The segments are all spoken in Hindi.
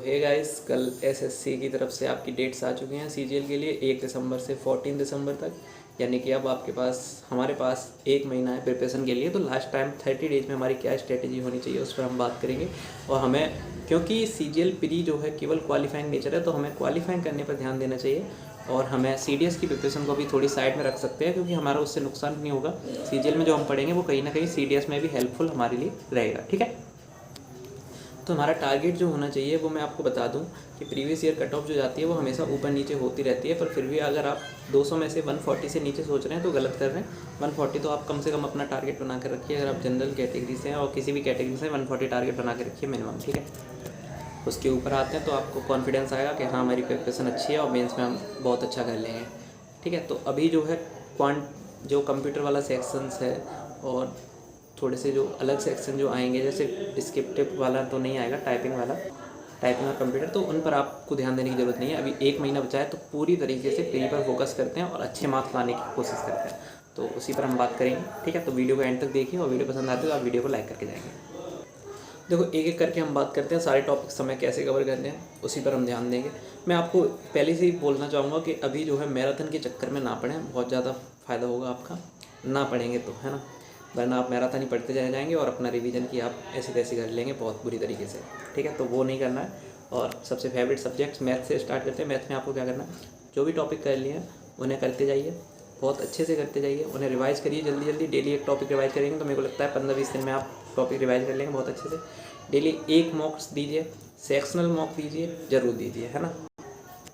हे गाइस, कल एसएससी की तरफ से आपकी डेट्स आ चुकी हैं सीजीएल के लिए 1 दिसंबर से 14 दिसंबर तक। यानी कि अब आपके पास हमारे पास 1 महीना है प्रिपरेशन के लिए। तो लास्ट टाइम 30 डेज में हमारी क्या स्ट्रेटेजी होनी चाहिए उस पर हम बात करेंगे। और हमें, क्योंकि सीजीएल प्री जो है केवल क्वालिफाइंग नेचर है, तो हमें क्वालिफाइंग करने पर ध्यान देना चाहिए। और हमें सीडीएस की प्रिपरेशन को भी थोड़ी साइड में रख सकते हैं, क्योंकि हमारा उससे नुकसान नहीं होगा। सीजीएल में जो हम पढ़ेंगे वो कहीं ना कहीं सीडीएस में भी हेल्पफुल हमारे लिए रहेगा। ठीक है, तो हमारा टारगेट जो होना चाहिए वो मैं आपको बता दूं कि प्रीवियस ईयर कट ऑफ जो जाती है वो हमेशा ऊपर नीचे होती रहती है। पर फिर भी अगर आप 200 में से 140 से नीचे सोच रहे हैं तो गलत कर रहे हैं। 140 तो आप कम से कम अपना टारगेट बना कर रखिए। अगर आप जनरल कैटेगरी से हैं और किसी भी कैटेगरी से 140 टारगेट बना के रखिए मिनिमम। ठीक है, उसके ऊपर आते हैं तो आपको कॉन्फिडेंस आएगा कि हाँ हमारी प्रिपरेशन अच्छी है और मेंस में हम बहुत अच्छा कर लेंगे। ठीक है, तो अभी जो है क्वांट जो कंप्यूटर वाला सेक्शंस है और थोड़े से जो अलग सेक्शन जो आएंगे, जैसे डिस्क्रिप्टिव वाला तो नहीं आएगा, टाइपिंग वाला, टाइपिंग और कंप्यूटर, तो उन पर आपको ध्यान देने की ज़रूरत नहीं है। अभी 1 महीना बचा है तो पूरी तरीके से प्री पर फोकस करते हैं और अच्छे मार्क्स लाने की कोशिश करते हैं। तो उसी पर हम बात करेंगे। ठीक है, तो वीडियो को एंड तक देखिए और वीडियो पसंद आती है तो आप वीडियो को लाइक करके जाएंगे। देखो, एक एक करके हम बात करते हैं। सारे टॉपिक्स हमें कैसे कवर करने हैं उसी पर हम ध्यान देंगे। मैं आपको पहले से ही बोलना चाहूँगा कि अभी जो है मैराथन के चक्कर में ना पढ़ें, बहुत ज़्यादा फ़ायदा होगा आपका। ना पढ़ेंगे तो, है ना, वरना आप मैराथन ही पढ़ते चले जाएंगे और अपना रिवीजन की आप ऐसी तैसी कर लेंगे बहुत बुरी तरीके से। ठीक है, तो वो नहीं करना है। और सबसे फेवरेट सब्जेक्ट्स मैथ से स्टार्ट करते हैं। मैथ में आपको क्या करना है, जो भी टॉपिक कर लिए हैं उन्हें करते जाइए, बहुत अच्छे से करते जाइए, उन्हें रिवाइज़ करिए जल्दी जल्दी। डेली एक टॉपिक रिवाइज़ करेंगे तो मेरे को लगता है 15-20 दिन में आप टॉपिक रिवाइज़ कर लेंगे बहुत अच्छे से। डेली एक मॉक्स दीजिए, सेक्शनल मॉक दीजिए, ज़रूर दीजिए, है ना।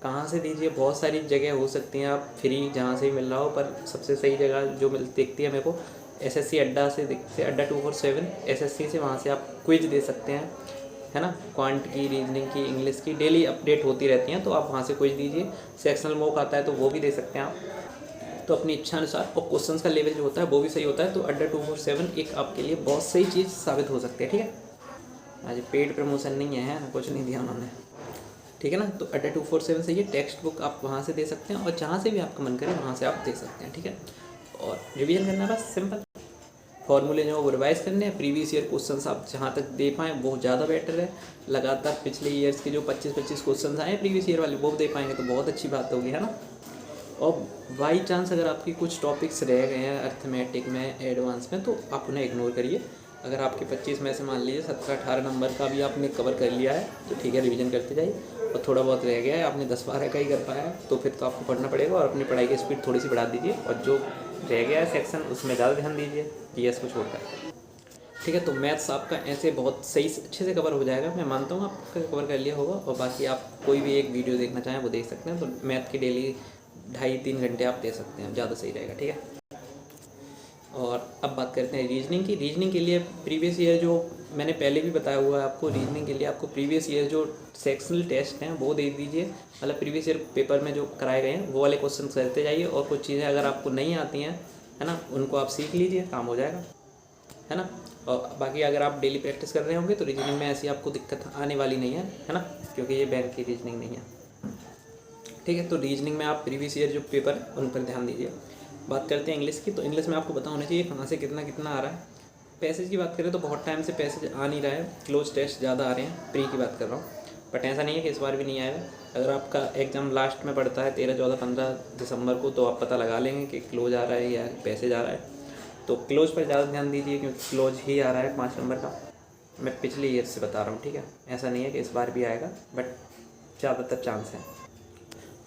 कहाँ से दीजिए, बहुत सारी जगह हो सकती हैं, आप फ्री जहाँ से भी मिल रहा हो, पर सबसे सही जगह जो दिखती है मेरे को एसएससी अड्डा से दिखते, अड्डा 247 एसएससी से, वहाँ से आप क्विज दे सकते हैं, है ना। क्वांट की, रीजनिंग की, इंग्लिश की डेली अपडेट होती रहती हैं, तो आप वहाँ से क्विज दीजिए। सेक्शनल मॉक आता है तो वो भी दे सकते हैं आप, तो अपनी इच्छा अनुसार। और क्वेश्चंस का लेवल जो होता है वो भी सही होता है। तो अड्डा 247 एक आपके लिए बहुत सही चीज़ साबित हो सकती है। ठीक है, आज पेड प्रमोशन नहीं है ना, कुछ नहीं दिया उन्होंने। ठीक है ना, तो अड्डा 247 से ये टेक्स्ट बुक आप वहाँ से दे सकते हैं और जहाँ से भी आपका मन करे वहाँ से आप दे सकते हैं। ठीक है, और रिवीजन करना है बस, सिंपल। फॉर्मूले जो वो रिवाइज करने हैं। प्रीवियस ईयर क्वेश्चंस आप जहाँ तक दे पाएँ वो ज़्यादा बेटर है। लगातार पिछले ईयर्स के जो 25-25 क्वेश्चन आए प्रीवियस ईयर वाले वो दे पाएंगे तो बहुत अच्छी बात होगी, है ना। और बाई चांस अगर आपकी कुछ टॉपिक्स रह गए हैं अर्थमेटिक में, एडवांस में, तो आप उन्हें इग्नोर करिए। अगर आपके 25 में से मान लीजिए 17-18 नंबर का भी आपने कवर कर लिया है तो ठीक है, रिवीजन करते जाइए। और थोड़ा बहुत रह गया है, आपने 10-12 का ही कर पाया है, तो फिर तो आपको पढ़ना पड़ेगा और अपनी पढ़ाई की स्पीड थोड़ी सी बढ़ा दीजिए। और जो रह गया है सेक्शन उसमें ज़्यादा ध्यान दीजिए, जीएस को छोड़कर। ठीक है, तो मैथ्स आपका ऐसे बहुत सही अच्छे से कवर हो जाएगा। मैं मानता हूँ आपका कवर कर लिया होगा। और बाकी आप कोई भी एक वीडियो देखना चाहें वो देख सकते हैं। तो मैथ की डेली 2.5-3 घंटे आप दे सकते हैं, ज़्यादा सही रहेगा। ठीक है, और अब बात करते हैं रीजनिंग की। रीजनिंग के लिए प्रीवियस ईयर जो मैंने पहले भी बताया हुआ है आपको, रीजनिंग के लिए आपको प्रीवियस ईयर जो सेक्शनल टेस्ट हैं वो दे दीजिए। मतलब प्रीवियस ईयर पेपर में जो कराए गए हैं वो वाले क्वेश्चन करते जाइए। और कुछ चीज़ें अगर आपको नहीं आती हैं, है ना, उनको आप सीख लीजिए, काम हो जाएगा, है ना। और बाकी अगर आप डेली प्रैक्टिस कर रहे होंगे तो रीजनिंग में ऐसी आपको दिक्कत आने वाली नहीं है ना, क्योंकि ये बैंक की रीजनिंग नहीं है। ठीक है, तो रीजनिंग में आप प्रीवियस ईयर जो पेपर उन पर ध्यान दीजिए। बात करते हैं इंग्लिश की। तो इंग्लिश में आपको पता होना चाहिए कहाँ से कितना कितना आ रहा है। पैसेज की बात करें तो बहुत टाइम से पैसेज आ नहीं रहा है, क्लोज टेस्ट ज़्यादा आ रहे हैं, प्री की बात कर रहा हूँ। बट ऐसा नहीं है कि इस बार भी नहीं आएगा। अगर आपका एग्ज़ाम लास्ट में पड़ता है 13, 14, 15 दिसंबर को, तो आप पता लगा लेंगे कि क्लोज आ रहा है या पैसेज आ रहा है। तो क्लोज पर ज़्यादा ध्यान दीजिए, क्योंकि क्लोज ही आ रहा है 5 नंबर का। मैं पिछले ईयर से बता रहा हूँ। ठीक है, ऐसा नहीं है कि इस बार भी आएगा, बट ज़्यादातर चांस है।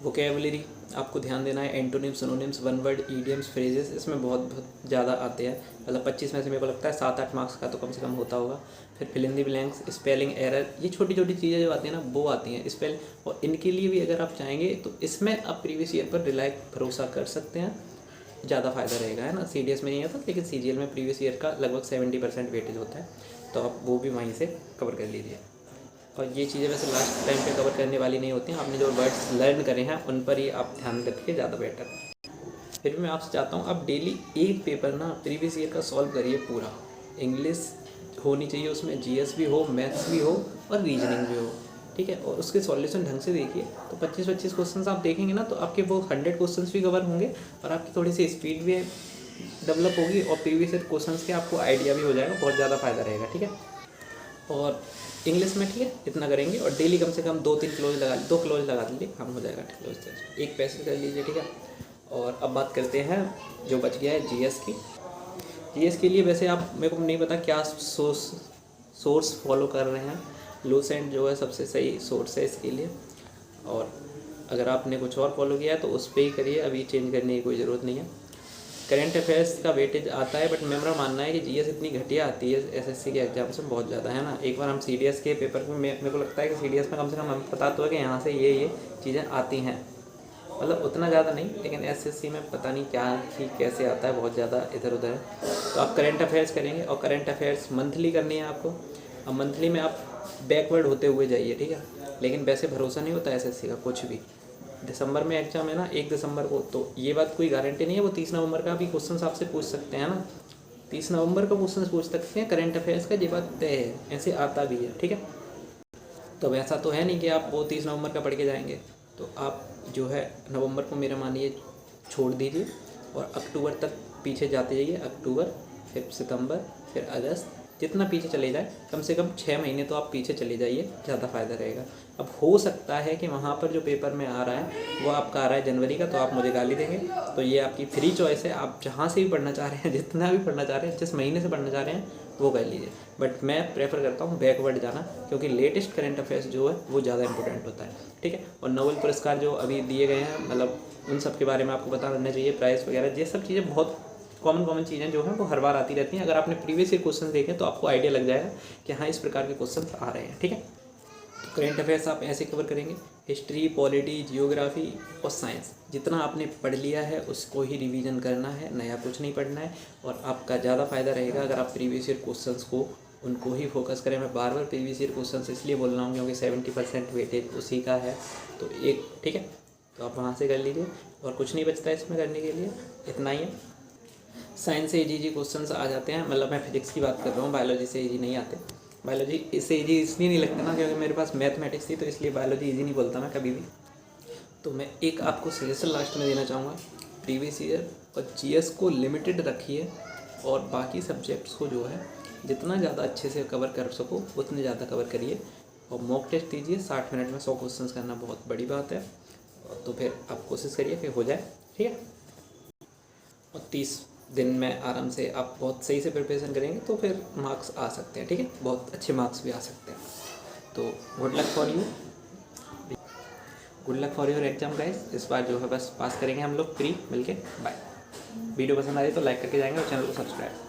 वोकेबलरी आपको ध्यान देना है। Antonyms, synonyms, one word, idioms, phrases, इसमें बहुत ज़्यादा आते हैं। मतलब 25 में से मेरे को लगता है 7-8 मार्क्स का तो कम से कम होता होगा। फिर fill in the blanks, spelling error, ये छोटी छोटी चीज़ें जो आती हैं ना वो आती हैं स्पेल। और इनके लिए भी अगर आप चाहेंगे तो इसमें आप प्रीवियस ईयर पर रिलाई भरोसा कर सकते हैं, ज़्यादा फ़ायदा रहेगा, है ना। सीडीएस में नहीं आता, लेकिन सीजीएल में प्रीवियस ईयर का लगभग 70% वेटेज होता है, तो आप वो भी वहीं से कवर कर लीजिए। और ये चीज़ें वैसे लास्ट टाइम पे कवर करने वाली नहीं होती हैं। आपने जो वर्ड्स लर्न करे हैं उन पर ही आप ध्यान रखिए, ज़्यादा बेटर। फिर भी मैं आपसे चाहता हूँ आप डेली एक पेपर ना प्रीवियस ईयर का सॉल्व करिए पूरा। इंग्लिश होनी चाहिए उसमें, जीएस भी हो, मैथ्स भी हो और रीजनिंग भी हो। ठीक है, और उसके सॉल्यूशन ढंग से देखिए। तो 25-25 क्वेश्चन आप देखेंगे ना तो आपके वो 100 क्वेश्चन भी कवर होंगे और आपकी थोड़ी सी स्पीड भी डेवलप होगी और प्रीवियस ईयर क्वेश्चन के आपको आइडिया भी हो जाएगा, बहुत ज़्यादा फ़ायदा रहेगा। ठीक है, और इंग्लिश में, ठीक है, इतना करेंगे। और डेली कम से कम 2-3 क्लोज लगा, 2 क्लोज लगा लीजिए, काम हो जाएगा क्लोज टेस्ट। एक पैसे कर लीजिए, ठीक है। और अब बात करते हैं जो बच गया है जीएस की। जीएस के लिए वैसे आप, मेरे को नहीं पता क्या सोर्स फॉलो कर रहे हैं। लूसेंट जो है सबसे सही सोर्स है इसके लिए, और अगर आपने कुछ और फॉलो किया है तो उस पर ही करिए, अभी चेंज करने की कोई ज़रूरत नहीं है। करंट अफेयर्स का वेटेज आता है, बट मेरा मानना है कि जीएस इतनी घटिया आती है एसएससी के एग्जाम से, बहुत ज़्यादा है ना। एक बार हम सीडीएस के पेपर में, मेरे को लगता है कि सीडीएस में कम से कम हमें पता तो है कि यहाँ से ये चीज़ें आती हैं, मतलब उतना ज़्यादा नहीं, लेकिन एसएससी में पता नहीं क्या ही कैसे आता है, बहुत ज़्यादा इधर उधर है। तो आप करंट अफेयर्स करेंगे, और करंट अफेयर्स मंथली करनी है आपको। अब मंथली में आप बैकवर्ड होते हुए जाइए, ठीक है। लेकिन वैसे भरोसा नहीं होता एसएससी का कुछ भी। दिसंबर में एग्जाम है ना, 1 दिसंबर को, तो ये बात कोई गारंटी नहीं है, वो 30 नवंबर का भी क्वेश्चन आपसे पूछ सकते हैं ना, 30 नवंबर का क्वेश्चन पूछ सकते हैं करंट अफेयर्स का, ये बात तय है, ऐसे आता भी है, ठीक है। तो ऐसा तो है नहीं कि आप वो 30 नवंबर का पढ़ के जाएंगे। तो आप जो है नवंबर को मेरा मानिए छोड़ दीजिए, और अक्टूबर तक पीछे जाते जाइए। अक्टूबर, फिर सितंबर, फिर अगस्त, जितना पीछे चले जाए, कम से कम 6 महीने तो आप पीछे चले जाइए, ज़्यादा फ़ायदा रहेगा। अब हो सकता है कि वहाँ पर जो पेपर में आ रहा है वो आपका आ रहा है जनवरी का, तो आप मुझे गाली देंगे, तो ये आपकी फ्री चॉइस है, आप जहाँ से भी पढ़ना चाह रहे हैं, जितना भी पढ़ना चाह रहे हैं, जिस महीने से पढ़ना चाह रहे हैं वो कर लीजिए। बट मैं प्रेफर करता हूँ बैकवर्ड जाना, क्योंकि लेटेस्ट करंट अफेयर्स जो है वो ज़्यादा इंपॉर्टेंट होता है, ठीक है। और नोबेल पुरस्कार जो अभी दिए गए हैं, मतलब उन सब के बारे में आपको पता रहना चाहिए, प्राइस वगैरह, ये सब चीज़ें बहुत कॉमन चीज़ें जो हैं वो हर बार आती रहती हैं। अगर आपने प्रीवियस ईयर क्वेश्चन देखें तो आपको आइडिया लग जाएगा कि हाँ, इस प्रकार के क्वेश्चन आ रहे हैं, ठीक है। तो करंट अफेयर्स आप ऐसे कवर करेंगे, हिस्ट्री, पॉलिटी, जियोग्राफी और साइंस, जितना आपने पढ़ लिया है उसको ही रिवीजन करना है, नया कुछ नहीं पढ़ना है। और आपका ज़्यादा फ़ायदा रहेगा अगर आप प्रीवियस ईयर क्वेश्चंस को, उनको ही फोकस करें। मैं बार बार प्रीवियस ईयर क्वेश्चंस इसलिए बोल रहा हूँ क्योंकि 70% वेटेज उसी का है, तो एक, ठीक है, तो आप वहाँ से कर लीजिए, और कुछ नहीं बचता है इसमें करने के लिए, इतना ही है। साइंस से इजी क्वेश्चंस आ जाते हैं, मतलब मैं फिजिक्स की बात कर रहा हूँ, बायोलॉजी से इजी नहीं आते। बायोलॉजी इससे इजी इसलिए नहीं लगता ना क्योंकि मेरे पास मैथमेटिक्स थी, तो इसलिए बायोलॉजी इजी नहीं बोलता मैं कभी भी। तो मैं एक आपको सजेशन लास्ट में देना चाहूँगा, प्रीवियस ईयर और जीएस को लिमिटेड रखिए, और बाकी सब्जेक्ट्स को जो है जितना ज़्यादा अच्छे से कवर कर सको उतने ज़्यादा कवर करिए। और मॉक टेस्ट दीजिए, 60 मिनट में 100 क्वेश्चन करना बहुत बड़ी बात है, तो फिर आप कोशिश करिए कि हो जाए, ठीक है। और 30 दिन में आराम से आप बहुत सही से प्रिपरेशन करेंगे तो फिर मार्क्स आ सकते हैं, ठीक है, बहुत अच्छे मार्क्स भी आ सकते हैं। तो good luck for you, good luck for your exam guys. इस बार जो है बस पास करेंगे हम लोग फ्री मिलके। बाय। वीडियो पसंद आ रही तो लाइक करके जाएंगे और चैनल को सब्सक्राइब।